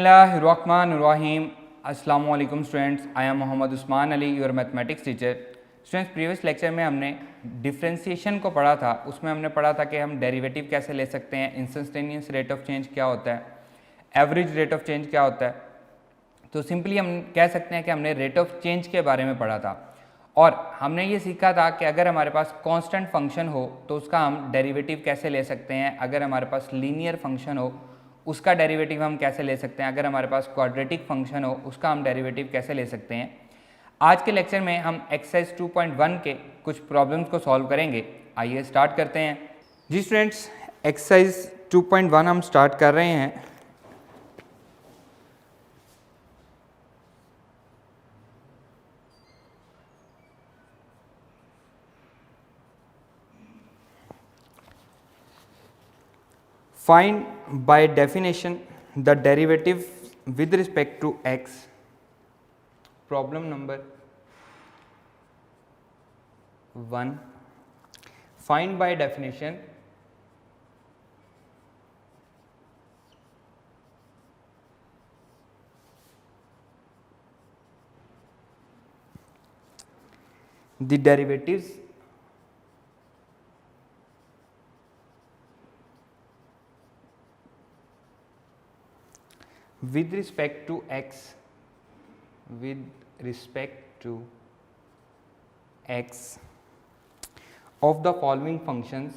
बिस्मिल्लाहिर्रहमानिर्रहीम। अस्सलाम वालेकुम students, I am Mohammad Usman Ali, your mathematics teacher. Students, previous lecture में हमने डिफ्रेंसिएशन को पढ़ा था। उसमें हमने पढ़ा था कि हम डेरिवेटिव कैसे ले सकते हैं, इंस्टेंटेनियस रेट ऑफ चेंज क्या होता है, एवरेज रेट ऑफ चेंज क्या होता है। तो सिंपली हम कह सकते हैं कि हमने रेट ऑफ चेंज के बारे में पढ़ा था और हमने ये सीखा था कि अगर हमारे पास कांस्टेंट फंक्शन हो तो उसका हम डेरिवेटिव कैसे ले सकते हैं, अगर हमारे पास लीनियर फंक्शन हो उसका डेरिवेटिव हम कैसे ले सकते हैं, अगर हमारे पास क्वाड्रेटिक फंक्शन हो उसका हम डेरिवेटिव कैसे ले सकते हैं। आज के लेक्चर में हम एक्सरसाइज 2.1 के कुछ प्रॉब्लम्स को सॉल्व करेंगे। आइए स्टार्ट करते हैं। जी स्टूडेंट्स, एक्सरसाइज 2.1 हम स्टार्ट कर रहे हैं। Find by definition the derivative with respect to x. Problem number 1. Find by definition the derivatives with respect to x, of the following functions.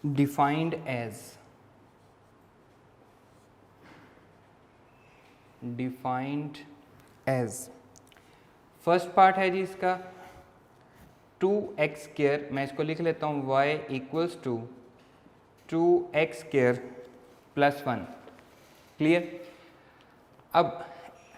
Defined as first part है जी इसका 2x², मैं इसको लिख लेता हूँ y equals to 2x² plus 1। Clear. अब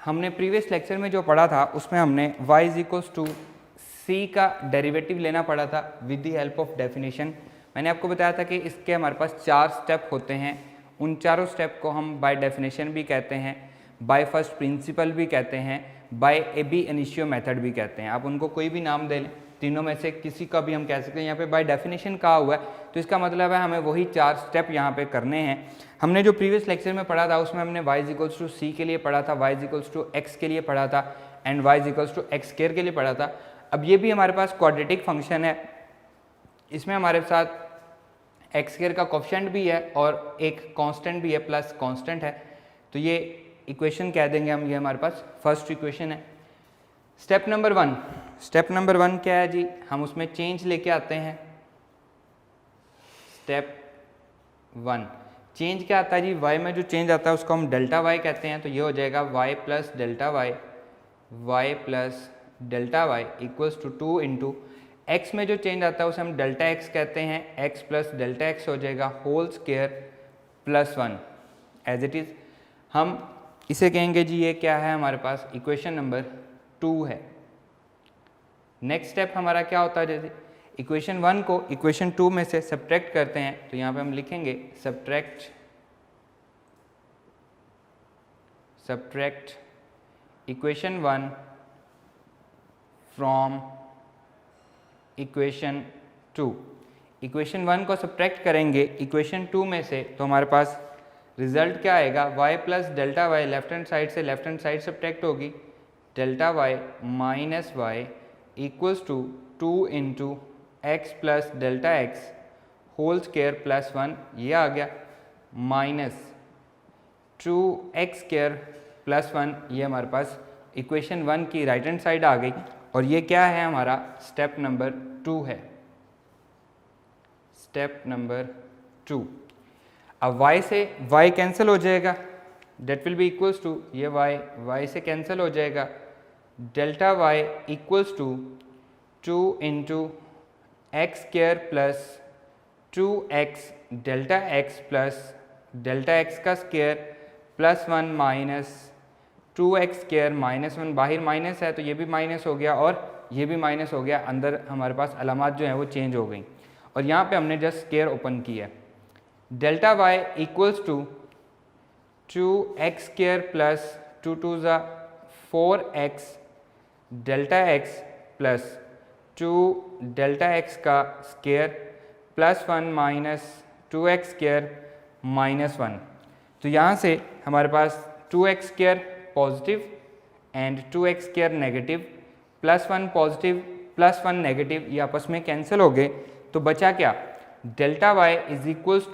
हमने previous lecture में जो पढ़ा था उसमें हमने y is equals to c का डेरिवेटिव लेना पड़ा था with the help of definition. मैंने आपको बताया था कि इसके हमारे पास 4 स्टेप होते हैं। उन चारों स्टेप को हम बाय डेफिनेशन भी कहते हैं, बाय फर्स्ट प्रिंसिपल भी कहते हैं, बाय एबी इनिशियो मेथड भी कहते हैं। आप उनको कोई भी नाम दे लें, तीनों में से किसी का भी हम कह सकते हैं। यहाँ पे बाय डेफिनेशन कहा हुआ है तो इसका मतलब है हमें वही 4 स्टेप यहाँ पे करने हैं। हमने जो प्रीवियस लेक्चर में पढ़ा था उसमें हमने y इक्वल्स टू सी के लिए पढ़ा था, y इक्वल्स टू एक्स के लिए पढ़ा था and y equals to x² के लिए पढ़ा था। अब ये भी हमारे पास क्वाड्रेटिक फंक्शन है, इसमें हमारे साथ x² का कोफिशिएंट भी है और एक कांस्टेंट भी है, प्लस कांस्टेंट है। तो ये इक्वेशन कह देंगे हम, ये हमारे पास फर्स्ट इक्वेशन है। स्टेप नंबर 1 क्या है जी, हम उसमें चेंज लेके आते हैं। स्टेप 1 चेंज क्या आता है जी, y में जो चेंज आता है उसको हम डेल्टा y कहते हैं। तो ये हो जाएगा y plus delta y equals to 2 into x में जो चेंज आता है उसे हम डेल्टा x कहते हैं, x प्लस डेल्टा x हो जाएगा whole square plus 1 as it is. हम इसे कहेंगे जी ये क्या है हमारे पास, इक्वेशन नंबर 2 है। नेक्स्ट स्टेप हमारा क्या होता है, जैसे इक्वेशन 1 को इक्वेशन 2 में से सब्ट्रैक्ट करते हैं तो यहाँ पे हम लिखेंगे subtract equation 1 from equation 2। Equation 1 को सब्ट्रैक्ट करेंगे इक्वेशन 2 में से तो हमारे पास रिजल्ट क्या आएगा, y plus delta y left hand side से लेफ्ट हैंड साइड सब्ट्रैक्ट होगी, delta y minus y equals to 2 into x plus delta x whole square plus 1, ये आ गया माइनस 2x² प्लस 1। ये हमारे पास इक्वेशन 1 की राइट हैंड साइड आ गई और ये क्या है हमारा स्टेप नंबर 2 है। Step number 2। अब y से y कैंसिल हो जाएगा, that will be equals to ये y से कैंसिल हो जाएगा, delta y equals to 2 into x² plus 2x delta x plus delta x का square plus 1 minus 2x² minus 1, बाहर माइनस है तो ये भी माइनस हो गया और ये भी माइनस हो गया, अंदर हमारे पास अलामात जो है वो चेंज हो गई और यहाँ पे हमने जस्ट स्क्वायर ओपन किया है। Delta y equals to 2x² plus 2 2 ज़ा 4x delta x plus 2 delta x का square plus 1 minus 2x square minus 1। तो यहाँ से हमारे पास 2x square positive and 2x square negative, plus 1 positive plus 1 negative, ये आपस में कैंसिल हो गए। तो बचा क्या, delta y is equals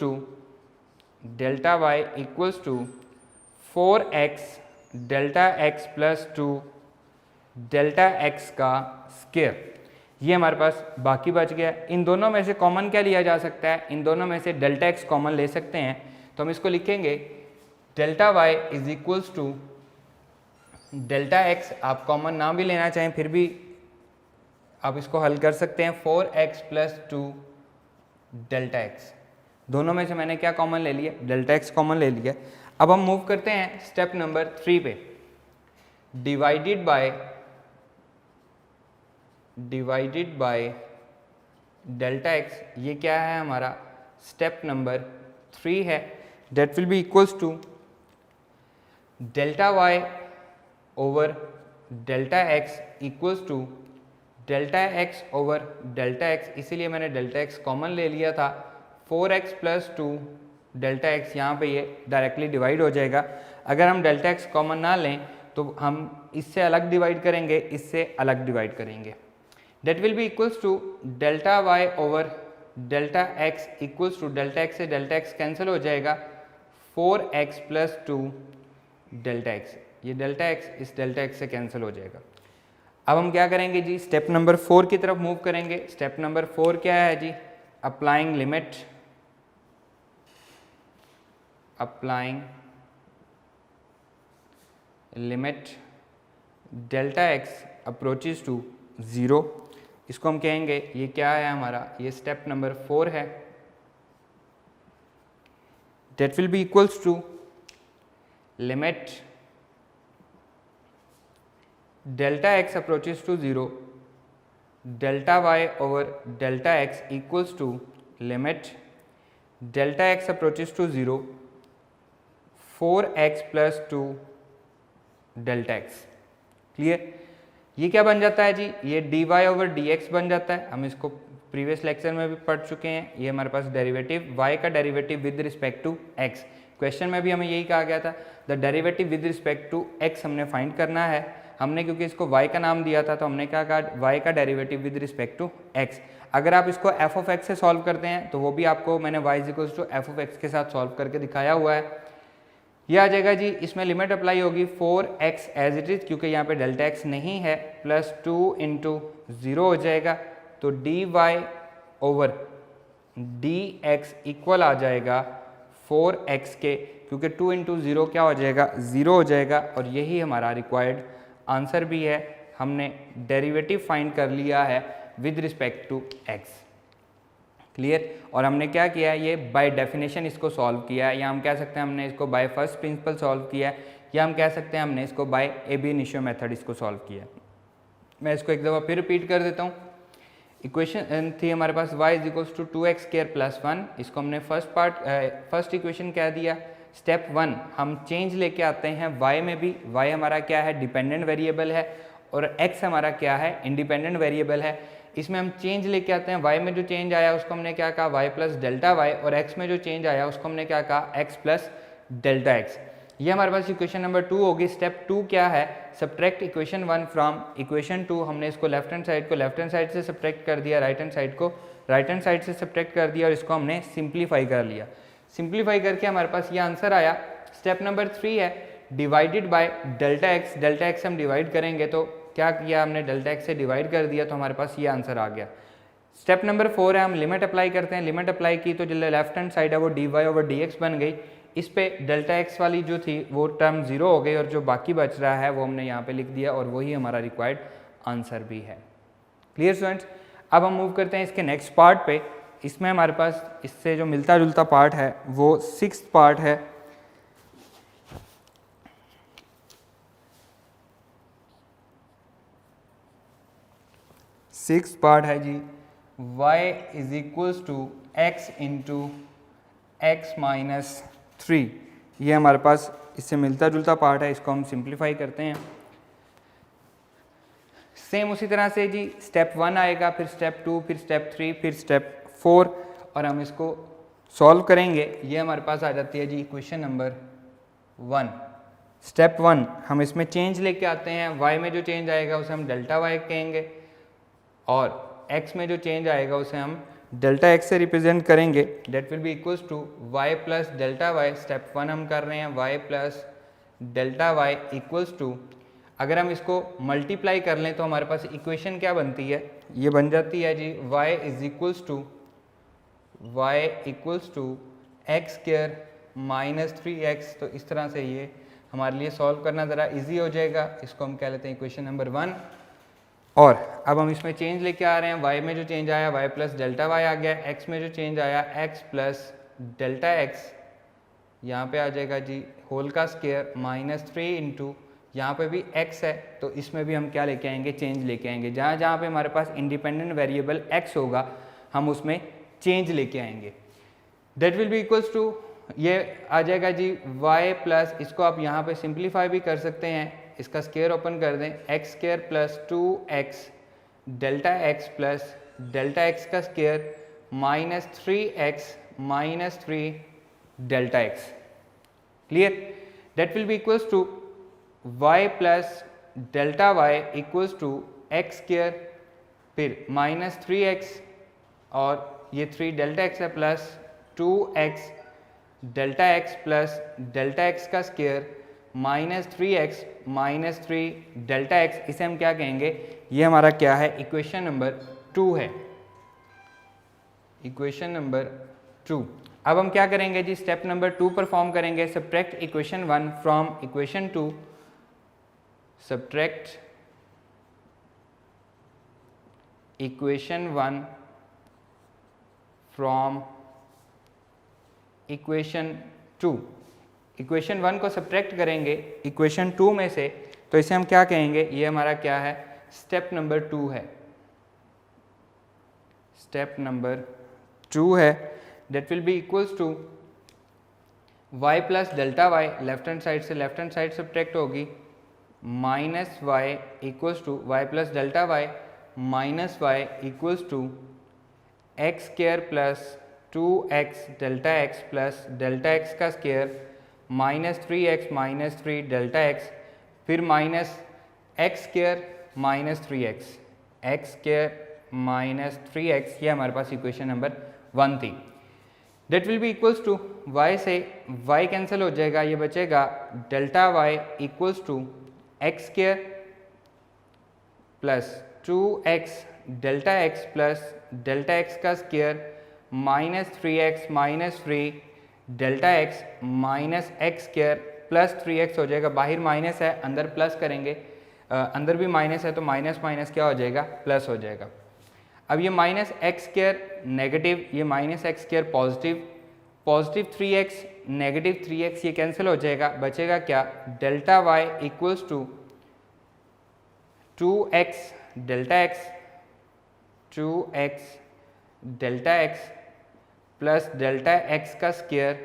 to 4x delta x plus 2 delta x का स्क्वायर। ये हमारे पास बाकी बच गया। इन दोनों में से कॉमन क्या लिया जा सकता है, इन दोनों में से डेल्टा x कॉमन ले सकते हैं। तो हम इसको लिखेंगे delta y is equals to delta x, आप कॉमन ना भी लेना चाहें फिर भी आप इसको हल कर सकते हैं, 4x प्लस 2 डेल्टा x। दोनों में से मैंने क्या कॉमन ले लिया, डेल्टा x कॉमन ले लिया। अब हम मूव करते हैं स्टेप नंबर 3 पे, डिवाइडेड बाय डेल्टा x। ये क्या है हमारा स्टेप नंबर 3 है। That will be equals to delta y over delta x equals to delta x over delta x। इसीलिए मैंने डेल्टा x कॉमन ले लिया था। 4x प्लस 2 डेल्टा x, यहाँ पे ये डायरेक्टली डिवाइड हो जाएगा। अगर हम डेल्टा x कॉमन ना लें तो हम इससे अलग डिवाइड करेंगे, इससे अलग डिवाइड करेंगे। That will be equals to delta y over delta x equals to delta x से डेल्टा x कैंसिल हो जाएगा, 4x प्लस 2 डेल्टा x। ये डेल्टा x इस डेल्टा x से कैंसिल हो जाएगा। अब हम क्या करेंगे जी, स्टेप नंबर 4 की तरफ मूव करेंगे। स्टेप नंबर 4 क्या है जी, applying limit delta x approaches to 0। इसको हम कहेंगे, ये क्या है हमारा, ये स्टेप नंबर 4 है। That will be equals to limit delta x approaches to 0 delta y over delta x equals to limit delta x approaches to 0 4x plus 2 delta x। Clear. ये क्या बन जाता है जी, ये dy ओवर dx बन जाता है। हम इसको प्रीवियस लेक्चर में भी पढ़ चुके हैं। ये हमारे पास डेरिवेटिव, y का derivative with respect to x। Question में भी हमें यही कहा गया था, the derivative with respect to x हमने फाइंड करना है। हमने क्योंकि इसको y का नाम दिया था तो हमने क्या कहा, y का derivative with respect to x। अगर आप इसको f ऑफ x से सॉल्व करते हैं तो वो भी आपको मैंने y is equals to f of x के साथ सॉल्व करके दिखाया हुआ है। ये आ जाएगा जी, इसमें लिमिट अप्लाई होगी 4x एज इट इज, क्योंकि यहाँ पे डेल्टा x नहीं है, प्लस 2 इंटू 0 हो जाएगा। तो dy ओवर dx इक्वल आ जाएगा 4x के, क्योंकि 2 इंटू 0 क्या हो जाएगा, 0 हो जाएगा। और यही हमारा रिक्वायर्ड आंसर भी है। हमने डेरिवेटिव फाइंड कर लिया है with respect to x। Clear. और हमने क्या किया है, ये बाय डेफिनेशन इसको सॉल्व किया है, या हम कह सकते हैं हमने इसको बाय फर्स्ट प्रिंसिपल सॉल्व किया है, या हम कह सकते हैं हमने इसको बाय ab initio मेथड इसको सॉल्व किया है। मैं इसको एक दफ़ा फिर रिपीट कर देता हूँ। इक्वेशन थी हमारे पास y is equals to 2x square plus 1। इसको हमने फर्स्ट इक्वेशन कह दिया। स्टेप 1 हम चेंज लेके आते हैं y में भी। y हमारा क्या है, डिपेंडेंट वेरिएबल है, और x हमारा क्या है, इंडिपेंडेंट वेरिएबल है। इसमें हम चेंज लेके आते हैं। y में जो चेंज आया उसको हमने क्या कहा, y प्लस डेल्टा y, और x में जो चेंज आया उसको हमने क्या कहा, x प्लस डेल्टा x। ये हमारे पास इक्वेशन नंबर 2 होगी। स्टेप 2 क्या है, सब्ट्रैक्ट इक्वेशन 1 फ्रॉम इक्वेशन 2। हमने इसको लेफ्ट हैंड साइड को लेफ्ट हैंड साइड से सब्ट्रैक्ट कर दिया, राइट हैंड साइड को राइट हैंड साइड से सब्ट्रैक्ट कर दिया, और इसको हमने सिंप्लीफाई कर लिया। सिंप्लीफाई करके हमारे पास ये आंसर आया। स्टेप नंबर 3 है divided by delta x. Delta x हम डिवाइड करेंगे तो क्या किया हमने, डेल्टा एक्स से डिवाइड कर दिया, तो हमारे पास ये आंसर आ गया। स्टेप नंबर 4 है हम लिमिट अप्लाई करते हैं। लिमिट अप्लाई की तो जो लेफ्ट हैंड साइड है वो dy ओवर dx बन गई। इस पे डेल्टा एक्स वाली जो थी वो टर्म 0 हो गई, और जो बाकी बच रहा है वो हमने यहाँ पे लिख दिया, और वही हमारा रिक्वायर्ड आंसर भी है। Clear students. अब हम मूव करते हैं इसके नेक्स्ट पार्ट पे। इसमें हमारे पास इससे जो मिलता जुलता पार्ट है वो 6th पार्ट है। सिक्स पार्ट है जी, y is equals to x into x minus 3। ये हमारे पास इससे मिलता जुलता पार्ट है। इसको हम सिंप्लीफाई करते हैं। सेम उसी तरह से जी स्टेप 1 आएगा, फिर स्टेप 2, फिर स्टेप 3, फिर स्टेप 4 और हम इसको सॉल्व करेंगे। ये हमारे पास आ जाती है जी इक्वेशन नंबर 1। स्टेप 1 हम इसमें चेंज लेके आते हैं, y में जो चेंज आएगा उसे हम डेल्टा y कहेंगे और x में जो चेंज आएगा उसे हम डेल्टा x से रिप्रेजेंट करेंगे। That will be equals to y plus delta y। Step 1 हम कर रहे हैं y plus delta y equals to, अगर हम इसको मल्टीप्लाई कर लें तो हमारे पास इक्वेशन क्या बनती है, ये बन जाती है जी y is equals to x square minus 3x। तो इस तरह से ये हमारे लिए सॉल्व करना ज़रा इजी हो जाएगा। इसको हम कह लेते हैं इक्वेशन नंबर 1। और अब हम इसमें चेंज लेके आ रहे हैं, y में जो चेंज आया y प्लस डेल्टा y आ गया, x में जो चेंज आया x प्लस डेल्टा x, यहाँ पे आ जाएगा जी होल का स्क्वायर माइनस 3 इंटू यहाँ पर भी x है तो इसमें भी हम क्या लेके आएंगे, चेंज लेके आएंगे। जहाँ जहाँ पे हमारे पास इंडिपेंडेंट वेरिएबल x होगा हम उसमें चेंज लेके आएंगे। That will be equals to, ये आ जाएगा जी y प्लस, इसको आप यहाँ पे सिंप्लीफाई भी कर सकते हैं, इसका स्क्वायर ओपन कर दें, x square plus 2x delta x plus delta x का square minus 3x minus 3 delta x। Clear? That will be equals to y plus delta y equals to x square फिर minus 3x और ये 3 delta x है plus 2x delta x plus delta x का square minus 3x minus 3 delta x। इसे हम क्या कहेंगे, ये हमारा क्या है, इक्वेशन नंबर 2 है, इक्वेशन नंबर 2। अब हम क्या करेंगे जी, स्टेप नंबर 2 परफॉर्म करेंगे, subtract equation 1 from equation 2, subtract equation 1 from equation 2। Equation 1 को सब्ट्रैक्ट करेंगे इक्वेशन 2 में से, तो इसे हम क्या कहेंगे, ये हमारा क्या है, स्टेप नंबर 2 है, स्टेप नंबर 2 है। That will be equals to y plus delta y, left hand side से लेफ्ट हैंड साइड सब्ट्रैक्ट होगी, minus y equals to y plus delta y minus y equals to x square plus 2x delta x plus delta x का square minus 3x minus 3 delta x, फिर minus x square minus 3x, x square minus 3x। ये हमारे पास equation number 1 थी। That will be equals to y से y cancel हो जाएगा, ये बचेगा delta y equals to x square plus 2x delta x plus delta x का square minus 3x minus 3 delta x minus x square plus 3x हो जाएगा, बाहर minus है अंदर प्लस करेंगे, अंदर भी माइनस है तो माइनस माइनस क्या हो जाएगा, प्लस हो जाएगा। अब ये माइनस एक्स स्क्वायर नेगेटिव, ये minus x square positive, positive 3x negative 3x ये कैंसिल हो जाएगा, बचेगा क्या, delta y equals to 2x delta x, 2x delta x plus delta x का स्क्वायर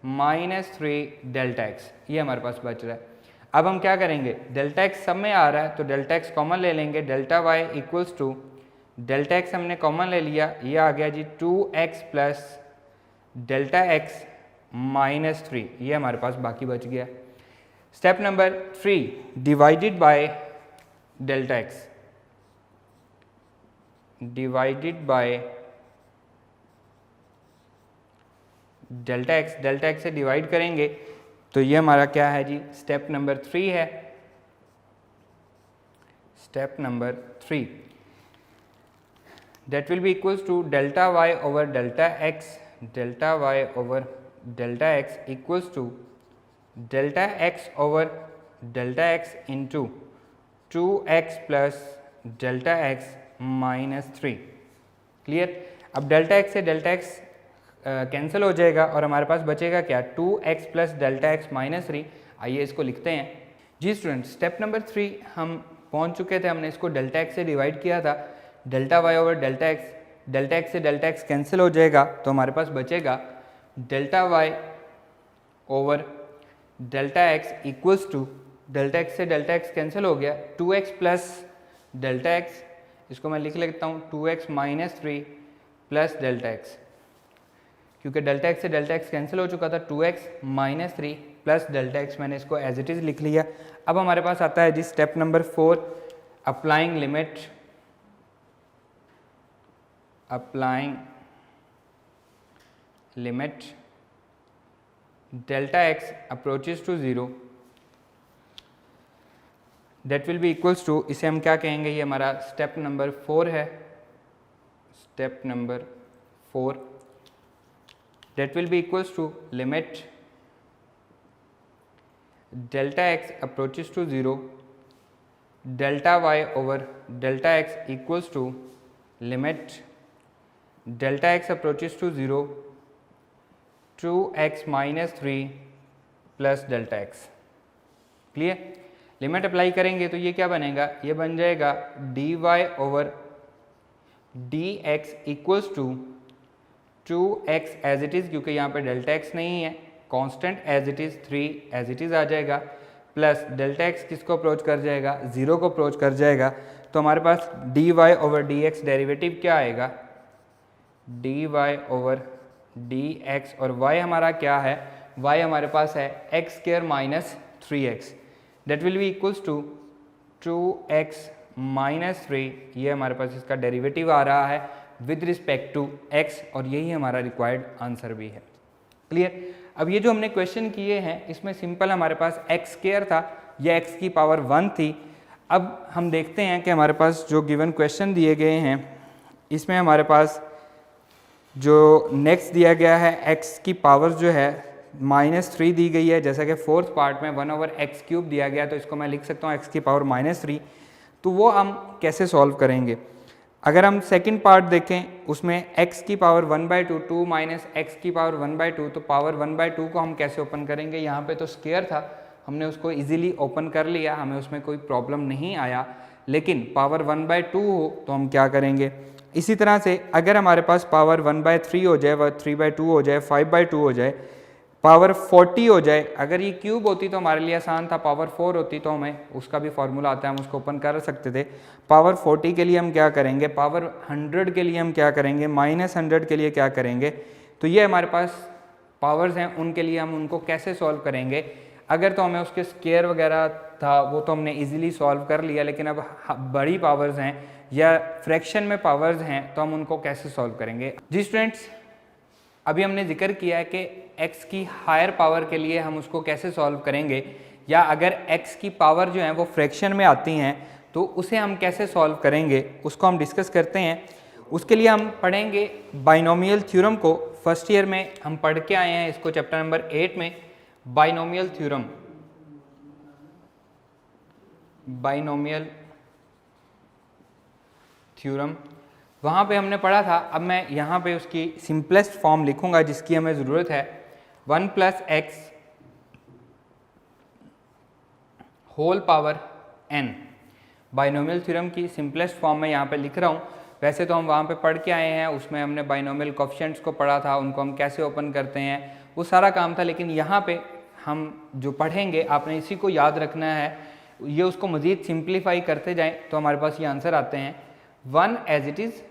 माइनस 3 डेल्टा x, ये हमारे पास बच रहा है। अब हम क्या करेंगे, डेल्टा x सब में आ रहा है तो डेल्टा x कॉमन ले लेंगे, delta y equals to delta x हमने कॉमन ले लिया, ये आ गया जी 2x plus delta x minus 3, ये हमारे पास बाकी बच गया। Step number 3, divided by delta x, divided by delta x से डिवाइड करेंगे तो ये हमारा क्या है जी, स्टेप नंबर 3 है, step number 3। That will be equals to delta y over delta x, delta y over delta x equals to delta x over delta x into 2x plus delta x minus 3। Clear? अब delta x से delta x cancel हो जाएगा और हमारे पास बचेगा क्या, 2x plus delta x minus 3। आइए इसको लिखते हैं जी स्टूडेंट। स्टेप नंबर 3 हम पहुंच चुके थे, हमने इसको डेल्टा x से डिवाइड किया था, delta y over delta x से डेल्टा x कैंसिल हो जाएगा तो हमारे पास बचेगा delta y over delta x equals to, delta x से डेल्टा x कैंसिल हो गया, 2x प्लस डेल्टा एक्स, इसको मैं लिख लेता हूँ 2x minus 3 plus delta x, क्योंकि डेल्टा एक्स से डेल्टा एक्स कैंसिल हो चुका था, 2x minus 3 plus delta x मैंने इसको एज इट इज़ लिख लिया। अब हमारे पास आता है जी step number 4, applying limit delta x approaches to 0 that will be equals to, इसे हम क्या कहेंगे, ये हमारा स्टेप नंबर 4 है, step number 4, that will be equals to limit delta x approaches to 0 delta y over delta x equals to limit delta x approaches to 0 2x minus 3 plus delta x. Clear? Limit apply करेंगे तो ये क्या बनेगा, ये बन जाएगा dy over dx equals to 2x as it is, क्योंकि यहाँ पे डेल्टा x नहीं है, constant as it is 3 as it is आ जाएगा, प्लस डेल्टा x किसको अप्रोच कर जाएगा, 0 को अप्रोच कर जाएगा। तो हमारे पास dy ओवर dx डेरिवेटिव क्या आएगा, dy ओवर dx, और y हमारा क्या है, y हमारे पास है x square minus 3x, that will be equals to 2x minus 3, ये हमारे पास इसका डेरिवेटिव आ रहा है विद रिस्पेक्ट टू x, और यही हमारा रिक्वायर्ड आंसर भी है। क्लियर? अब ये जो हमने क्वेश्चन किए हैं इसमें सिंपल हमारे पास एक्स स्क्वायर था या x की पावर 1 थी। अब हम देखते हैं कि हमारे पास जो गिवन क्वेश्चन दिए गए हैं इसमें हमारे पास जो नेक्स्ट दिया गया है x की पावर जो है -3 दी गई है, जैसा कि फोर्थ पार्ट में 1 ओवर एक्स क्यूब दिया गया, तो इसको मैं लिख सकता हूँ x की पावर -3। तो वो हम कैसे सॉल्व करेंगे, अगर हम सेकंड पार्ट देखें उसमें x की पावर 1/2 2 माइनस एक्स की पावर 1/2, तो पावर 1/2 को हम कैसे ओपन करेंगे, यहाँ पे तो स्क्वायर था, हमने उसको इजीली ओपन कर लिया, हमें उसमें कोई प्रॉब्लम नहीं आया, लेकिन पावर 1/2 हो तो हम क्या करेंगे। इसी तरह से अगर हमारे पास पावर 1/3 हो जाए, 3/2 हो जाए, 5/2 हो जाए, पावर 40 हो जाए, अगर ये क्यूब होती तो हमारे लिए आसान था, पावर 4 होती तो हमें उसका भी फॉर्मूला आता है, हम उसको ओपन कर सकते थे। पावर 40 के लिए हम क्या करेंगे, पावर 100 के लिए हम क्या करेंगे, -100 के लिए क्या करेंगे। तो ये हमारे पास पावर्स हैं, उनके लिए हम उनको कैसे सॉल्व करेंगे। अगर तो हमें उसके स्क्वायर वगैरह था वो तो हमने इजीली सॉल्व कर लिया, लेकिन अब बड़ी पावर्स हैं या फ्रैक्शन में पावर्स हैं तो हम उनको कैसे सॉल्व करेंगे। जी स्टूडेंट्स, अभी हमने जिक्र किया है कि x की हायर पावर के लिए हम उसको कैसे सॉल्व करेंगे, या अगर x की पावर जो है वो फ्रैक्शन में आती हैं तो उसे हम कैसे सॉल्व करेंगे, उसको हम डिस्कस करते हैं। उसके लिए हम पढ़ेंगे बाइनोमियल थ्योरम को, फर्स्ट ईयर में हम पढ़ के आए हैं इसको चैप्टर नंबर 8 में, बाइनोमियल थ्योरम, बाइनोमियल थ्योरम वहाँ पे हमने पढ़ा था। अब मैं यहाँ पे उसकी सिंपलेस्ट फॉर्म लिखूंगा जिसकी हमें ज़रूरत है, 1 + x whole power n। Binomial theorem की सिंपलेस्ट फॉर्म में यहाँ पे लिख रहा हूँ। वैसे तो हम वहाँ पे पढ़ के आए हैं, उसमें हमने बाइनोमियल कोएफिशिएंट्स को पढ़ा था, उनको हम कैसे ओपन करते हैं, वो सारा काम था। लेकिन यहाँ पे हम जो पढ़ेंगे आपने इसी को याद रखना है, ये उसको मज़ीद सिंप्लीफाई करते जाएँ तो हमारे पास ये आंसर आते हैं 1 as it is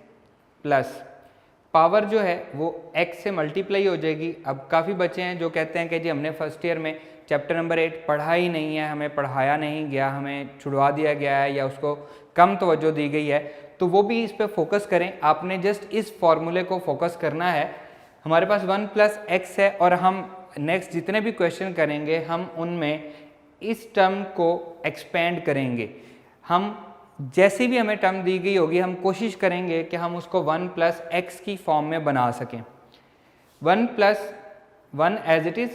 plus power जो है वो x से मल्टीप्लाई हो जाएगी। अब काफ़ी बच्चे हैं जो कहते हैं कि जी हमने फर्स्ट ईयर में चैप्टर नंबर 8 पढ़ा ही नहीं है, हमें पढ़ाया नहीं गया, हमें छुड़वा दिया गया है या उसको कम तवज्जो दी गई है, तो वो भी इस पे फोकस करें। आपने जस्ट इस फॉर्मूले को फोकस करना है। हमारे पास 1 + x है और हम नेक्स्ट जितने भी क्वेश्चन करेंगे हम उनमें इस टर्म को एक्सपेंड करेंगे। हम जैसी भी हमें टर्म दी गई होगी हम कोशिश करेंगे कि हम उसको 1 + x की फॉर्म में बना सकें। 1 + 1 एज इट इज़,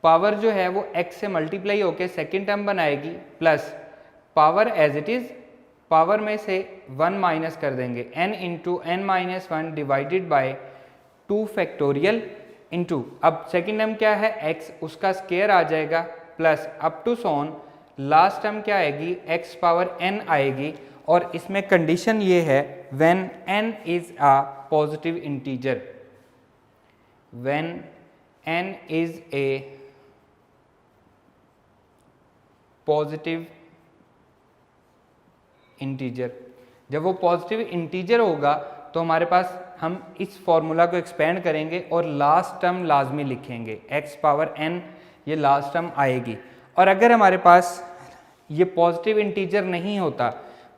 पावर जो है वो x से मल्टीप्लाई होकर सेकेंड टर्म बनाएगी, plus power as it is, power में से 1 माइनस कर देंगे, n × n - 1 divided by 2 factorial into, अब सेकेंड टर्म क्या है x, उसका स्क्वायर आ जाएगा, plus up to so on last term क्या आएगी, x पावर n आएगी। और इसमें कंडीशन ये है when n is a positive integer, when n is a positive integer. जब वो पॉजिटिव इंटीजर होगा तो हमारे पास हम इस फॉर्मूला को एक्सपेंड करेंगे और लास्ट टर्म लाजमी लिखेंगे, x पावर n ये लास्ट टर्म आएगी। और अगर हमारे पास ये पॉजिटिव इंटीजर नहीं होता,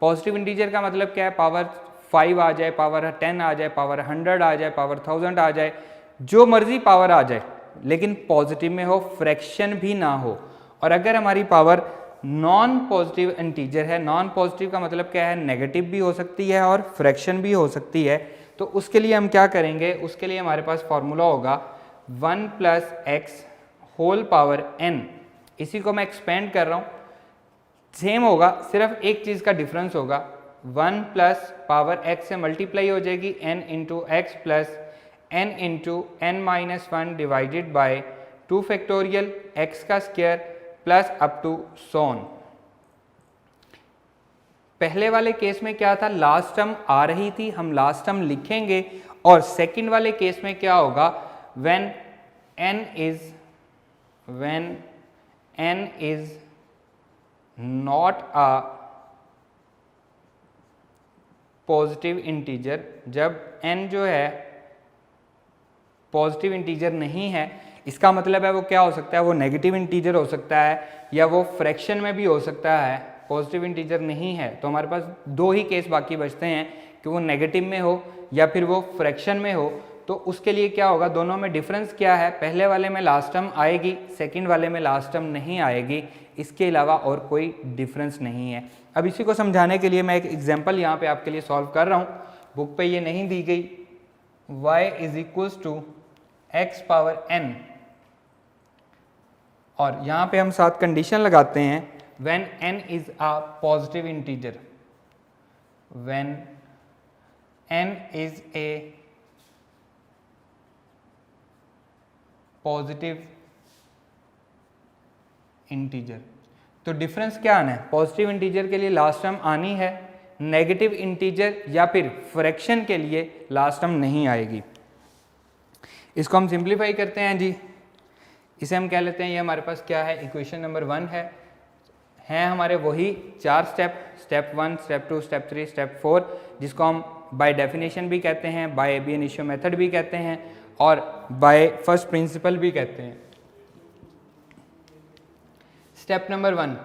पॉजिटिव इंटीजर का मतलब क्या है, पावर 5 आ जाए, पावर 10 आ जाए, पावर 100 आ जाए, पावर 1000 आ जाए, जो मर्जी पावर आ जाए, लेकिन पॉजिटिव में हो, फ्रैक्शन भी ना हो। और अगर हमारी पावर नॉन पॉजिटिव इंटीजर है, नॉन पॉजिटिव का मतलब क्या है, नेगेटिव भी हो सकती है और फ्रैक्शन भी हो सकती है, तो उसके लिए हम क्या करेंगे, उसके लिए हमारे पास फॉर्मूला होगा 1 plus x whole power n। इसी को मैं एक्सपेंड कर रहा हूँ, सेम होगा, सिर्फ एक चीज़ का डिफरेंस होगा, 1 प्लस पावर x से मल्टीप्लाई हो जाएगी n into x plus n into n minus 1 divided by 2 factorial x का स्क्वायर प्लस अप टू सोन। पहले वाले केस में क्या था, लास्ट टर्म आ रही थी, हम लास्ट टर्म लिखेंगे। और सेकंड वाले केस में क्या होगा, when n is not a positive integer, जब n जो है पॉजिटिव इंटीजर नहीं है, इसका मतलब है वो क्या हो सकता है, वो नेगेटिव इंटीजर हो सकता है या वो फ्रैक्शन में भी हो सकता है, पॉजिटिव इंटीजर नहीं है। तो हमारे पास दो ही केस बाकी बचते हैं कि वो नेगेटिव में हो या फिर वो फ्रैक्शन में हो। तो उसके लिए क्या होगा, दोनों में डिफरेंस क्या है, पहले वाले में लास्ट टर्म आएगी, सेकंड वाले में लास्ट टर्म नहीं आएगी, इसके अलावा और कोई डिफरेंस नहीं है। अब इसी को समझाने के लिए मैं एक एग्जांपल यहाँ पे आपके लिए सॉल्व कर रहा हूँ, बुक पे ये नहीं दी गई, y is equals to x power n, और यहाँ पे हम साथ कंडीशन लगाते हैं when n is a positive integer, when n is a positive integer. तो डिफरेंस क्या आना है, पॉजिटिव इंटीजर के लिए लास्ट टर्म आनी है, नेगेटिव इंटीजर या फिर फ्रैक्शन के लिए लास्ट टर्म नहीं आएगी। इसको हम सिंप्लीफाई करते हैं जी, इसे हम कह लेते हैं, ये हमारे पास क्या है, इक्वेशन नंबर 1 है हमारे वही 4 step, step 1, step 2, step 3, step 4, जिसको हम बाय डेफिनेशन भी कहते हैं, बाय एब इनिशियो मेथड भी कहते हैं और बाय फर्स्ट प्रिंसिपल भी कहते हैं। स्टेप नंबर 1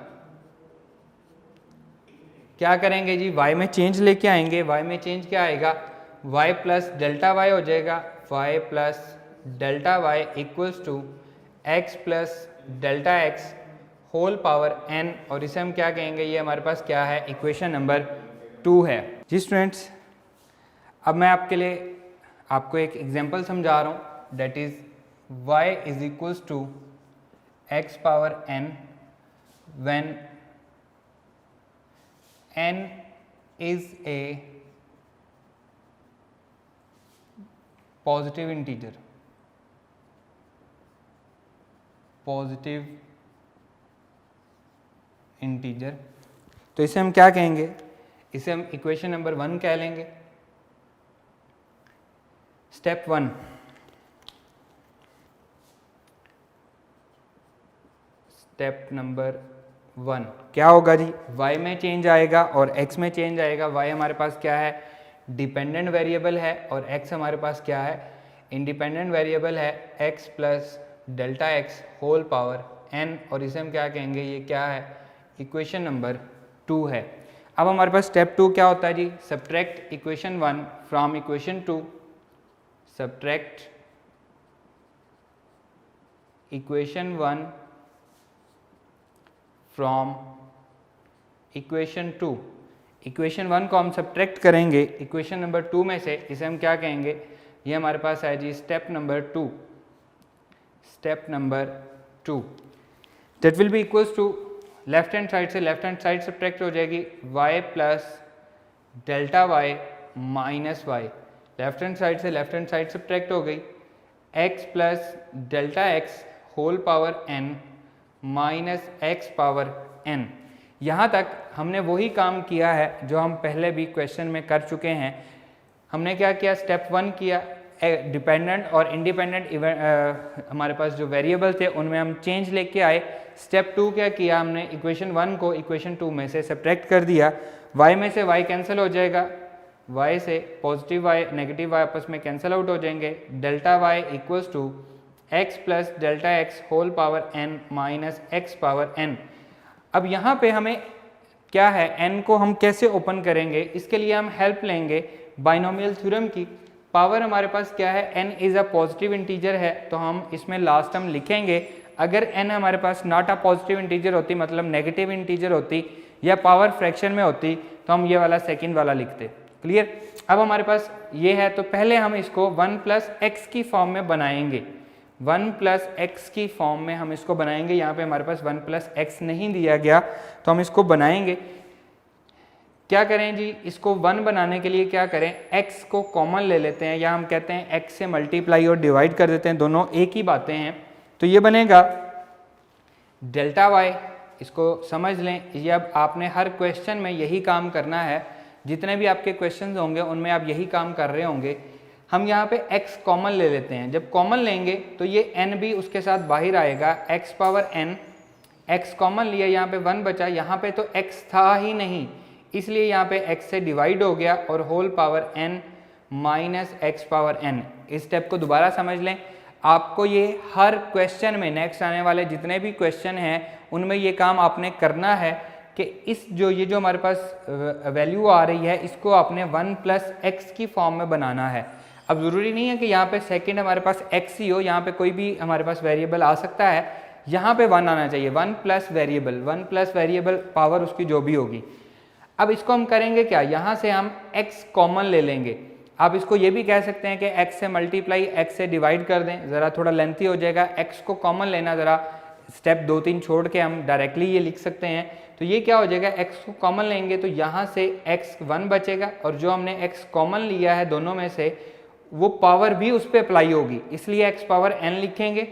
क्या करेंगे जी, y में चेंज लेके आएंगे। y में चेंज क्या आएगा, y प्लस डेल्टा y हो जाएगा, y plus delta y equals to x plus delta x whole power n, और इसे हम क्या कहेंगे, ये हमारे पास क्या है, इक्वेशन नंबर 2 है। जी स्टूडेंट्स, अब मैं आपको एक एग्जांपल समझा रहा हूँ, that is y is equals to x power n when n is a positive integer, positive integer. तो इसे हम क्या कहेंगे, इसे हम इक्वेशन नंबर 1 कह लेंगे। स्टेप 1, स्टेप नंबर 1 क्या होगा जी, y में चेंज आएगा और x में चेंज आएगा। y हमारे पास क्या है, डिपेंडेंट वेरिएबल है, और x हमारे पास क्या है, इंडिपेंडेंट वेरिएबल है, x plus delta x whole power n, और इसे हम क्या कहेंगे, ये क्या है, इक्वेशन नंबर 2 है। अब हमारे पास स्टेप 2 क्या होता है जी, subtract equation 1 from equation 2, subtract equation 1 from equation 2। Equation 1 को हम सब्ट्रैक्ट करेंगे इक्वेशन नंबर 2 में से, इसे हम क्या कहेंगे, ये हमारे पास है जी step number 2, step number 2 that will be equals to, left hand side से लेफ्ट हैंड साइड सब्ट्रैक्ट हो जाएगी, y plus delta y minus y, left hand side से लेफ्ट हैंड साइड सब्ट्रैक्ट हो गई, x plus delta x whole power n minus x power n। यहाँ तक हमने वही काम किया है जो हम पहले भी क्वेश्चन में कर चुके हैं। हमने क्या किया, स्टेप 1 किया, डिपेंडेंट और इंडिपेंडेंट हमारे पास जो वेरिएबल थे उनमें हम चेंज लेके आए। स्टेप 2 क्या किया हमने, इक्वेशन 1 को इक्वेशन 2 में से सब्ट्रैक्ट कर दिया। y में से y कैंसिल हो जाएगा, y से पॉजिटिव y नेगेटिव y आपस में कैंसिल आउट हो जाएंगे। Delta y equals to x plus delta x whole power n minus x power n। अब यहाँ पे हमें क्या है, n को हम कैसे ओपन करेंगे, इसके लिए हम हेल्प लेंगे बाइनोमियल थ्योरम की। पावर हमारे पास क्या है, n is a positive integer है, तो हम इसमें लास्ट टर्म लिखेंगे। अगर n हमारे पास नॉट अ पॉजिटिव इंटीजर होती, मतलब नेगेटिव इंटीजर होती या पावर फ्रैक्शन में होती, तो हम ये वाला सेकंड वाला लिखते। क्लियर। अब हमारे पास ये है, तो पहले हम इसको 1 प्लस एक्स की फॉर्म में बनाएंगे। 1 प्लस एक्स की फॉर्म में हम इसको बनाएंगे। यहाँ पे हमारे पास 1 प्लस एक्स नहीं दिया गया, तो हम इसको बनाएंगे। क्या करें जी, इसको 1 बनाने के लिए क्या करें, x को कॉमन ले लेते हैं, या हम कहते हैं x से मल्टीप्लाई और डिवाइड कर देते हैं, दोनों एक ही बातें हैं। तो ये बनेगा डेल्टा y, इसको समझ लें। ये अब आपने हर क्वेश्चन में यही काम करना है, जितने भी आपके क्वेश्चंस होंगे उनमें आप यही काम कर रहे होंगे। हम यहाँ पे x कॉमन ले लेते हैं। जब कॉमन लेंगे तो ये n भी उसके साथ बाहर आएगा, x power n। x common लिया, यहाँ पे 1 बचा, यहाँ पे तो x था ही नहीं, इसलिए यहाँ पे x से डिवाइड हो गया और whole power n minus x power n। इस स्टेप को दोबारा समझ लें। आपको ये हर क्वेश्चन में, नेक्स्ट आने वाले जितने भी क्वेश्चन हैं उनमें ये काम आपने करना है कि इस ये जो हमारे पास वैल्यू आ रही है, इसको आपने 1 प्लस एक्स की फॉर्म में बनाना है। अब ज़रूरी नहीं है कि यहाँ पे सेकंड हमारे पास x ही हो, यहाँ पे कोई भी हमारे पास वेरिएबल आ सकता है। यहाँ पे 1 आना चाहिए, 1 प्लस वेरिएबल पावर उसकी जो भी होगी। अब इसको हम करेंगे क्या, यहाँ से हम x कॉमन ले लेंगे। आप इसको ये भी कह सकते हैं कि x से मल्टीप्लाई x से डिवाइड कर दें, ज़रा थोड़ा लेंथी हो जाएगा। x को कॉमन लेना, ज़रा स्टेप 2-3 छोड़ के हम डायरेक्टली ये लिख सकते हैं। तो ये क्या हो जाएगा, x को कॉमन लेंगे तो यहाँ से x 1 बचेगा, और जो हमने x कॉमन लिया है दोनों में से, वो पावर भी उस पर अप्लाई होगी, इसलिए x पावर n लिखेंगे।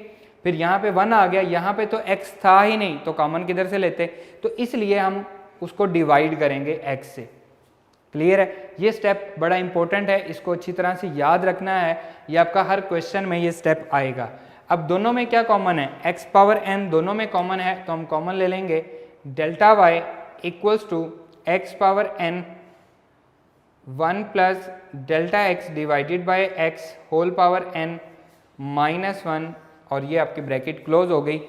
फिर यहाँ पे 1 आ गया, यहाँ पे तो x था ही नहीं, तो कॉमन किधर से लेते, तो इसलिए हम उसको डिवाइड करेंगे x से। क्लियर है। ये स्टेप बड़ा इंपॉर्टेंट है, इसको अच्छी तरह से याद रखना है, ये आपका हर क्वेश्चन में ये स्टेप आएगा। अब दोनों में क्या कॉमन है, x पावर n दोनों में कॉमन है, तो हम कॉमन ले लेंगे। Delta y equals to x power n 1 plus delta x divided by x whole power n minus 1, और ये आपकी ब्रैकेट क्लोज हो गई।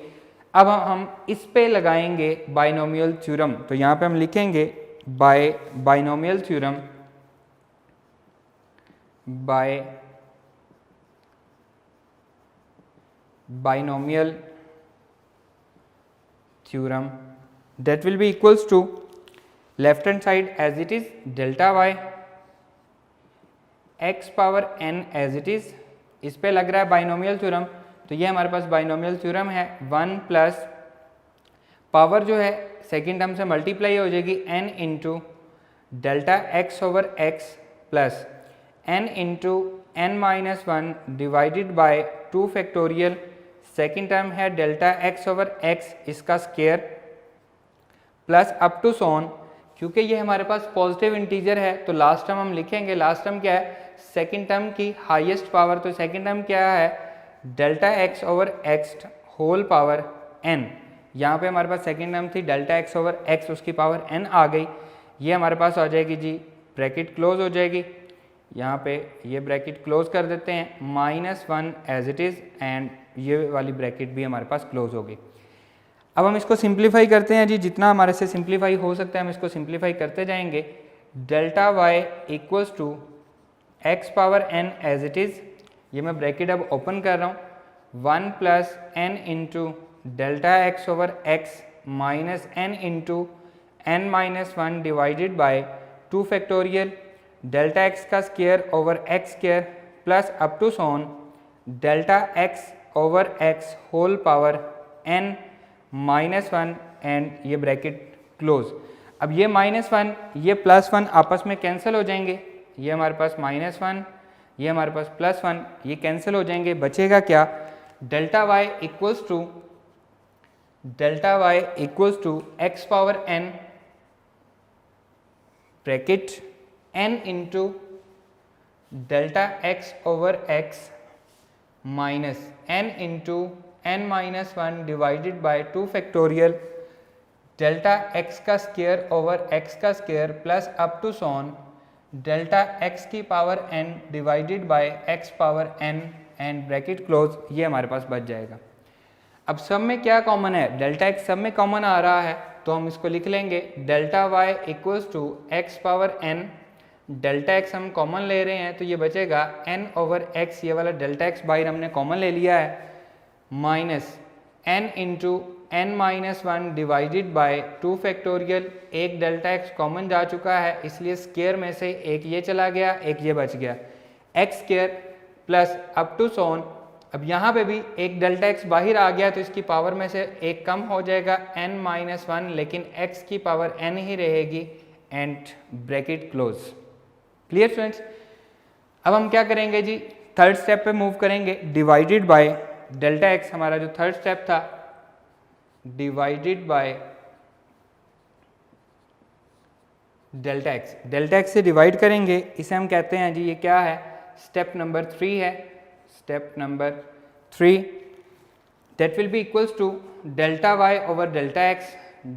अब हम इस पे लगाएंगे बाइनोमियल थ्योरम। तो यहाँ पे हम लिखेंगे binomial theorem, binomial theorem that will be equals to left hand side as it is delta y x power n as it is। इस पे लग रहा है बाइनोमियल थ्योरम, तो ये हमारे पास बाइनोमियल थ्योरम है। 1 प्लस पावर जो है सेकेंड टर्म से मल्टीप्लाई हो जाएगी, n into delta x over x plus n into n minus 1 divided by 2 factorial. Second term है डेल्टा x ओवर x, इसका स्क्वायर प्लस अप टू सोन। क्योंकि ये हमारे पास पॉजिटिव इंटीजर है तो लास्ट टर्म हम लिखेंगे। लास्ट टर्म क्या है, सेकेंड टर्म की हाईएस्ट पावर, तो सेकेंड टर्म क्या है, delta x over x whole power n। यहाँ पे हमारे पास सेकेंड टर्म थी डेल्टा x ओवर x, उसकी पावर n आ गई। ये हमारे पास आ जाएगी जी, ब्रैकेट क्लोज हो जाएगी। यहाँ पे ये ब्रैकेट क्लोज कर देते हैं, -1 एज इट इज़, एंड ये वाली ब्रैकेट भी हमारे पास क्लोज हो गई। अब हम इसको सिंप्लीफाई करते हैं जी, जितना हमारे से सिंप्लीफाई हो सकता है हम इसको सिंप्लीफाई करते जाएंगे। Delta y equals to x power n as it is, ये मैं ब्रैकेट अब ओपन कर रहा हूँ, 1 प्लस n into delta x over x minus n into n minus 1 divided by 2 factorial delta x का square over x square plus up to so on delta x over x whole power n minus 1, and ये bracket close. अब ये -1 ये +1 आपस में cancel हो जाएंगे, ये हमारे पास -1 ये हमारे पास +1, ये कैंसिल हो जाएंगे। बचेगा क्या, delta y equals to x power n bracket n into delta x over x minus n into n minus one divided by 2 factorial delta x का स्क्वायर ओवर x का square plus up to so on delta x की power n divided by x power n and bracket close, ये हमारे पास बच जाएगा। अब सब में क्या कॉमन है, डेल्टा x सब में कॉमन आ रहा है तो हम इसको लिख लेंगे delta y equals to x power n, delta x हम कॉमन ले रहे हैं तो ये बचेगा n ओवर x, ये वाला डेल्टा x बाहर हमने कॉमन ले लिया है, minus n into n minus one divided by 2 factorial, एक डेल्टा x कॉमन जा चुका है इसलिए स्क्वायर में से एक ये चला गया, एक ये बच गया, x square plus up to so on. अब यहाँ पे भी एक डेल्टा x बाहर आ गया तो इसकी पावर में से एक कम हो जाएगा n माइनस वन, लेकिन x की पावर n ही रहेगी and bracket close. Clear students. अब हम क्या करेंगे जी, थर्ड स्टेप पे मूव करेंगे, डिवाइडेड बाय डेल्टा x, हमारा जो थर्ड स्टेप था divided by delta x, delta x से डिवाइड करेंगे, इसे हम कहते हैं जी ये क्या है, स्टेप नंबर 3 है, step number 3 that will be equals to delta y over delta x,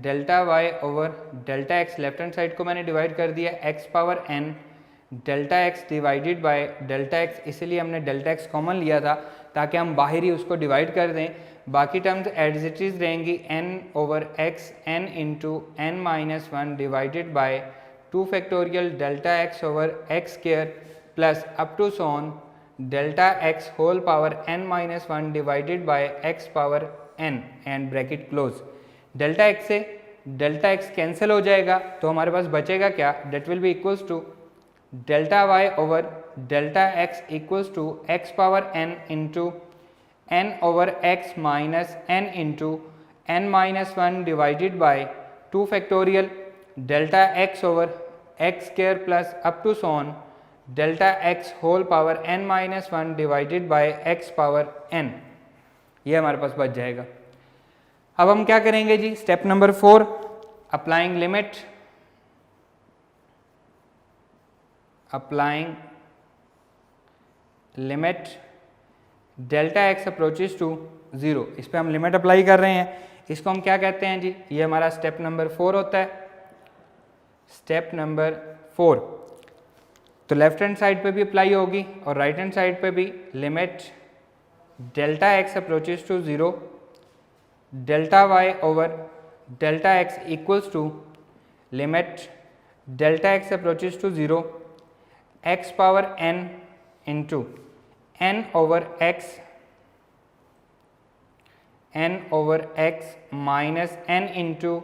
delta y over delta x, left hand side को मैंने डिवाइड कर दिया x power n, delta x divided by delta x, इसीलिए हमने delta x common लिया था ताकि हम बाहर ही उसको डिवाइड कर दें, बाकी टर्म्स एज इट इज रहेंगी n over x n into n minus one divided by 2 factorial delta x over x square plus up to so on delta x whole power n minus one divided by x power n and bracket close. Delta x से delta x cancel हो जाएगा तो हमारे पास बचेगा क्या, that will be equals to delta y over delta x equals to x power n into n over x minus n into n minus one divided by 2 factorial delta x over x square plus up to so on delta x whole power n minus one divided by x power n, ये हमारे पास बच जाएगा। अब हम क्या करेंगे जी, step number 4, applying limit, applying limit delta x approaches to 0, इस पे हम लिमिट अप्लाई कर रहे हैं, इसको हम क्या कहते हैं जी, ये हमारा स्टेप नंबर 4 होता है, स्टेप नंबर 4। तो लेफ्ट हैंड साइड पे भी अप्लाई होगी और राइट हैंड साइड पे भी, limit delta x approaches to 0 delta y over delta x equals to limit delta x approaches to 0 x power n into n over x minus n into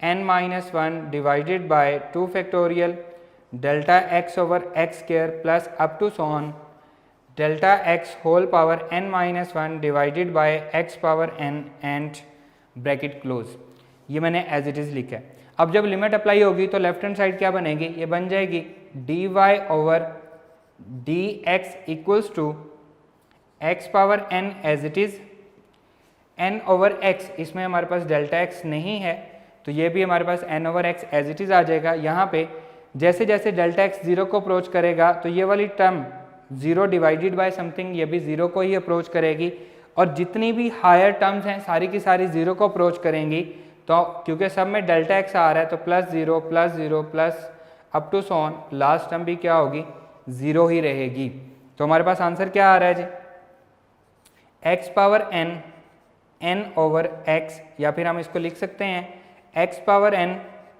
n minus one divided by 2 factorial delta x over x square plus up to so on delta x whole power n minus one divided by x power n and bracket close, ये मैंने as it is लिखा है। अब जब limit apply होगी तो left hand side क्या बनेगी, ये बन जाएगी dy over dx equals to x power n as it is n over x, इसमें हमारे पास डेल्टा x नहीं है तो ये भी हमारे पास n over x as it is आ जाएगा। यहाँ पे जैसे जैसे डेल्टा x 0 को अप्रोच करेगा तो ये वाली टर्म 0 डिवाइडेड बाय समथिंग, ये भी 0 को ही अप्रोच करेगी, और जितनी भी हायर टर्म्स हैं सारी की सारी 0 को अप्रोच करेंगी, तो क्योंकि सब में डेल्टा x आ रहा है तो plus 0 plus up to so on last term भी क्या होगी, 0 ही रहेगी। तो हमारे पास आंसर क्या आ रहा है जी, x power n over x, या फिर हम इसको लिख सकते हैं x power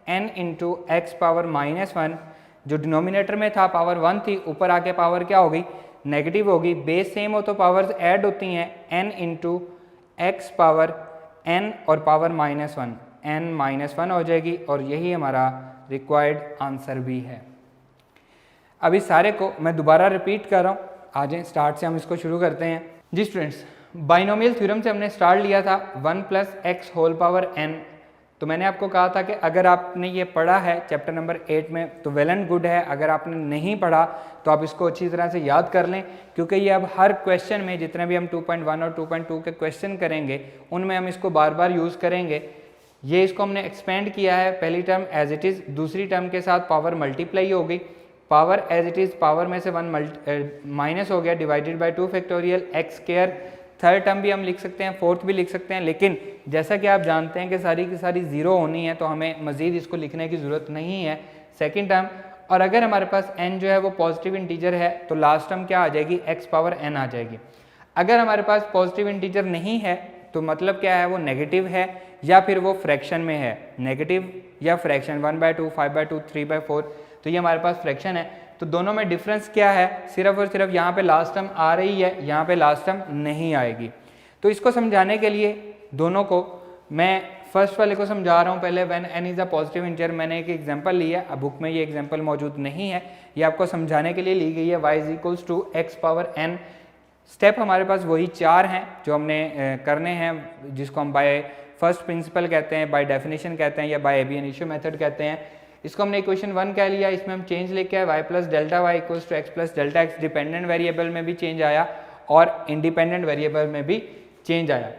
n into x power minus one, जो डिनोमिनेटर में था पावर 1 थी, ऊपर आके पावर क्या हो गई, नेगेटिव होगी, बेस सेम हो तो पावर्स ऐड होती हैं, n into x power n और power minus one, n minus one हो जाएगी, और यही हमारा रिक्वायर्ड आंसर भी है। अब इस सारे को मैं दोबारा रिपीट कर रहा हूँ, आ जाएं स्टार्ट से हम इसको शुरू करते हैं जी स्टूडेंट्स। बाइनोमियल थ्योरम से हमने स्टार्ट लिया था 1 plus x whole power n, तो मैंने आपको कहा था कि अगर आपने ये पढ़ा है चैप्टर नंबर 8 में तो वेल एंड गुड है, अगर आपने नहीं पढ़ा तो आप इसको अच्छी तरह से याद कर लें, क्योंकि ये अब हर क्वेश्चन में, जितने भी हम 2.1 और 2.2 के क्वेश्चन करेंगे उनमें हम इसको बार बार यूज़ करेंगे। ये इसको हमने एक्सपेंड किया है, पहली टर्म एज इट इज़, दूसरी टर्म के साथ पावर मल्टीप्लाई हो गई, power as it is power में से 1 माइनस हो गया divided by 2 factorial x square. Third term भी हम लिख सकते हैं, फोर्थ भी लिख सकते हैं, लेकिन जैसा कि आप जानते हैं कि सारी की सारी ज़ीरो होनी है तो हमें मज़ीद इसको लिखने की ज़रूरत नहीं है सेकेंड टर्म। और अगर हमारे पास n जो है वो पॉजिटिव इंटीजर है तो लास्ट टर्म क्या आ जाएगी, x पावर n आ जाएगी। अगर हमारे पास पॉजिटिव इंटीजर नहीं है तो मतलब क्या है, वो नेगेटिव है या फिर वो फ्रैक्शन में है, नेगेटिव या फ्रैक्शन 1/2, 5/2, 3/4, तो ये हमारे पास फ्रैक्शन है। तो दोनों में डिफरेंस क्या है, सिर्फ और सिर्फ यहाँ पे लास्ट टर्म आ रही है, यहाँ पे लास्ट टर्म नहीं आएगी। तो इसको समझाने के लिए दोनों को मैं फर्स्ट वाले को समझा रहा हूँ पहले, when n is a positive integer. मैंने एक एग्जांपल लिया, अब बुक में ये एग्जांपल मौजूद नहीं है, ये आपको समझाने के लिए ली गई है। y is to x power n। Step हमारे पास वही 4 हैं जो हमने करने हैं, जिसको हम बाय फर्स्ट प्रिंसिपल कहते हैं, बाय डेफिनेशन कहते हैं, या बाय एबी इनिशियो मेथड कहते हैं। इसको हमने इक्वेशन 1 कह लिया, इसमें हम चेंज लेके आए y plus delta y equals to x plus delta x. Dependent variable में भी चेंज आया और इंडिपेंडेंट वेरिएबल में भी चेंज आया।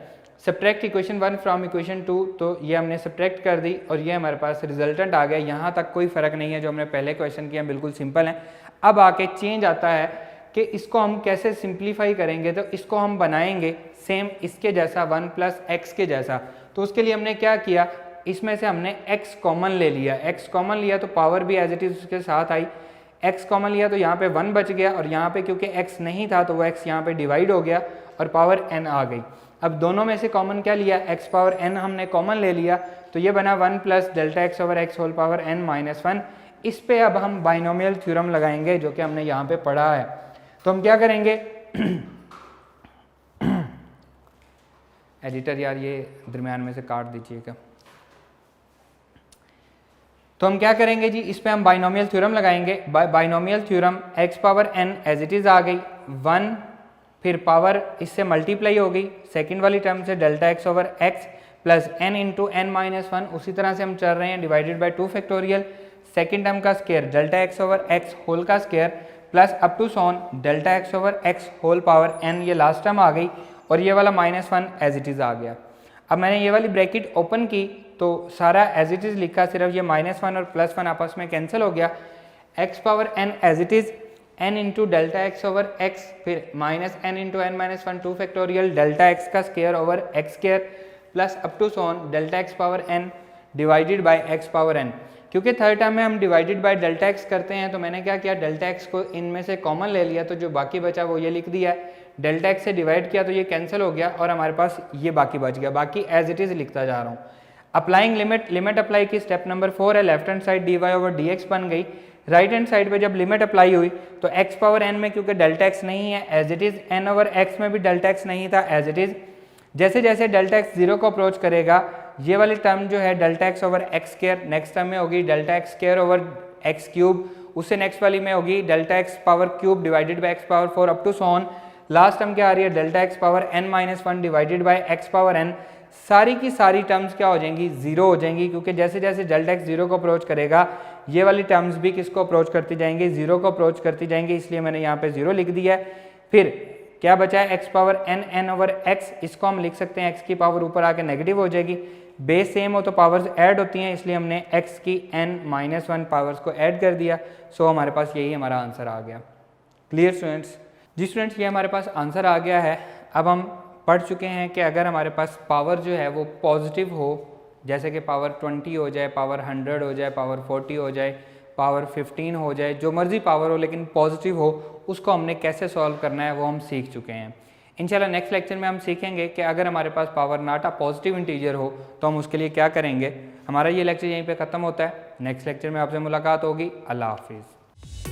सब्ट्रैक्ट इक्वेशन 1 फ्रॉम इक्वेशन 2, तो ये हमने सब्ट्रैक्ट कर दी और ये हमारे पास रिजल्टेंट आ गया। यहाँ तक कोई फ़र्क नहीं है, जो हमने पहले क्वेश्चन किया बिल्कुल सिंपल है। अब आके चेंज आता है कि इसको हम कैसे सिंप्लीफाई करेंगे, तो इसको हम बनाएंगे सेम इसके जैसा 1 प्लस एक्स के जैसा। तो उसके लिए हमने क्या किया, इसमें से हमने x कॉमन ले लिया, x कॉमन लिया तो पावर भी एज इट इज़ उसके साथ आई। x कॉमन लिया तो यहाँ पे 1 बच गया और यहाँ पे क्योंकि x नहीं था तो वो x यहाँ पे डिवाइड हो गया और पावर n आ गई। अब दोनों में से कॉमन क्या लिया, x पावर n हमने कॉमन ले लिया, तो ये बना 1 plus delta x over x whole power n minus 1। इस पे अब हम बाइनोमियल थ्योरम लगाएंगे जो कि हमने यहाँ पे पढ़ा है। तो हम क्या करेंगे एडिटर यार ये दरमियान में से काट दीजिएगा। तो हम क्या करेंगे जी, इस पे हम बाइनोमियल थ्योरम लगाएंगे। Binomial theorem x power n as it is आ गई 1, फिर पावर इससे मल्टीप्लाई हो गई सेकंड वाली टर्म से delta x over x plus n into n minus 1। उसी तरह से हम चल रहे हैं divided by 2 factorial second term का square delta x over x whole का square plus up to so on delta x over x whole power n, ये लास्ट टर्म आ गई और ये वाला माइनस 1 एज इट इज़ आ गया। अब मैंने ये वाली ब्रैकेट ओपन की तो सारा एज इट इज़ लिखा, सिर्फ ये माइनस 1 और प्लस 1 आपस में कैंसिल हो गया। x power n as it is n into delta x over x, फिर minus n into n minus 1 2 factorial delta x का square over x square plus up to so on delta x power n divided by x power n। क्योंकि third term में हम divided by delta x करते हैं तो मैंने क्या किया, डेल्टा एक्स को इनमें से कॉमन ले लिया, तो जो बाकी बचा वो ये लिख दिया है। डेल्टा एक्स से डिवाइड किया तो ये कैंसिल हो गया और हमारे पास ये बाकी बच गया, बाकी एज इट इज़ लिखता जा रहा हूँ। अप्लाइंग लिमिट, लिमिट अप्लाई की स्टेप नंबर 4 है, left hand side dy over dx बन गई। राइट हैंड साइड पे जब लिमिट अप्लाई हुई तो x पावर n में क्योंकि डेल्टा x नहीं है as it is, n over x में भी डेल्टा x नहीं था एज इट इज़। जैसे जैसे डेल्टा x 0 को अप्रोच करेगा ये वाली टर्म जो है delta x over x square, next term में होगी delta x square over x cube, उससे नेक्स्ट वाली में होगी delta x power cube divided by x power 4 up to so on. Last term क्या आ रही है, delta x power n minus 1 divided by x power n। सारी की सारी टर्म्स क्या हो जाएंगी, जीरो हो जाएंगी, क्योंकि जैसे जैसे डेल्टा x 0 को अप्रोच करेगा ये वाली टर्म्स भी किसको अप्रोच करती जाएंगी, 0 को अप्रोच करती जाएंगी, इसलिए मैंने यहाँ पे 0 लिख दिया है। फिर क्या बचा है, x power n over x, इसको हम लिख सकते हैं x की पावर ऊपर आके नेगेटिव हो जाएगी। बेस सेम हो तो पावर्स ऐड होती हैं, इसलिए हमने x की n माइनस 1 पावर्स को ऐड कर दिया। सो हमारे पास यही हमारा आंसर आ गया। Clear students? जी स्टूडेंट्स, ये हमारे पास आंसर आ गया है। अब हम पढ़ चुके हैं कि अगर हमारे पास पावर जो है वो पॉजिटिव हो, जैसे कि पावर 20 हो जाए, पावर 100 हो जाए, पावर 40 हो जाए, पावर 15 हो जाए, जो मर्जी पावर हो लेकिन पॉजिटिव हो, उसको हमने कैसे सॉल्व करना है वो हम सीख चुके हैं। इंशाल्लाह नेक्स्ट लेक्चर में हम सीखेंगे कि अगर हमारे पास power not a positive integer हो तो हम उसके लिए क्या करेंगे। हमारा ये लेक्चर यहीं पे ख़त्म होता है। नेक्स्ट लेक्चर में आपसे मुलाकात होगी। अल्लाह हाफिज़।